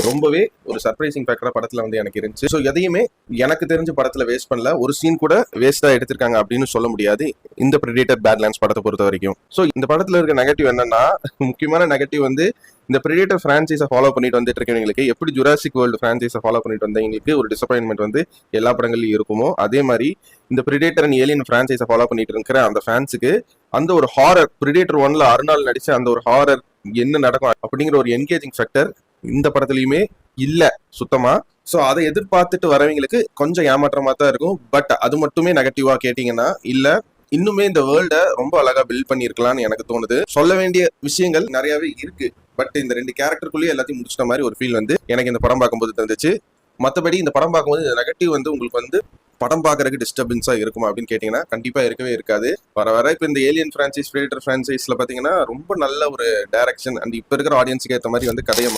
ரொம்பவே ஒரு சர்ப்ரைசிங் ஃபேக்டரா படத்துல வந்து எனக்கு இருந்துச்சு. ஸோ எதையுமே எனக்கு தெரிஞ்ச படத்துல வேஸ்ட் பண்ணல, ஒரு சீன் கூட வேஸ்டா எடுத்திருக்காங்க அப்படின்னு சொல்ல முடியாது இந்த பிரெடிட்டர் பேட்லேண்ட்ஸ் படத்தை பொறுத்த வரைக்கும். ஸோ இந்த படத்துல இருக்க நெகட்டிவ் என்னன்னா, முக்கியமான நெகட்டிவ் வந்து இந்த பிரெடிட்டர் பிரான்சைஸை ஃபாலோ பண்ணிட்டு வந்துட்டு இருக்கவங்களுக்கு எப்படி ஜுராசிக் வேர்ல்டு பிரான்சைஸை ஃபாலோ பண்ணிட்டு வந்தவங்களுக்கு ஒரு டிசப்பாயின்மெண்ட் வந்து எல்லா படங்கள்லயும் இருக்குமோ, அதே மாதிரி இந்த பிரெடிட்டர் அண்ட் ஏலியன் பிரான்சைஸை ஃபாலோ பண்ணிட்டு இருக்கிற அந்த ஃபேன்ஸுக்கு அந்த ஒரு ஹாரர் பிரெடிட்டர் 1ல அருணாள் நடிச்ச அந்த ஒரு ஹாரர் என்ன நடக்கும் அப்படிங்கிற ஒரு என்கேஜிங் ஃபேக்டர் இந்த படத்துலயுமே இல்ல சுத்தமா. சோ அதை எதிர்பார்த்துட்டு வரவங்களுக்கு கொஞ்சம் ஏமாற்றமா தான் இருக்கும். பட் அது மட்டுமே நெகட்டிவா கேட்டீங்கன்னா இல்ல, இன்னுமே இந்த வேர்ல்ட ரொம்ப அழகா பில்ட் பண்ணிருக்கலாம்னு எனக்கு தோணுது. சொல்ல வேண்டிய விஷயங்கள் நிறையவே இருக்கு. பட் இந்த 2 கேரக்டருக்குள்ளேயே எல்லாத்தையும் முடிச்சிட்ட மாதிரி ஒரு ஃபீல் வந்து எனக்கு இந்த படம் பார்க்கும்போது தந்துச்சு. மற்றபடி இந்த படம் பார்க்கும்போது இந்த நெகட்டிவ் வந்து உங்களுக்கு வந்து படம் பார்க்கறதுக்கு டிஸ்டர்பன்ஸா இருக்குமா அப்படின்னு கேட்டீங்கன்னா கண்டிப்பா இருக்கவே இருக்காது. வர வர இப்போ இந்த ஏலியன் பிரான்சைஸ் பிரெடிட்டர் பிரான்சைஸ்ல பாத்தீங்கன்னா ரொம்ப நல்ல ஒரு டைரக்ஷன் அண்ட் இப்ப இருக்கிற ஆடியன்ஸுக்கு ஏற்ற மாதிரி வந்து கதையை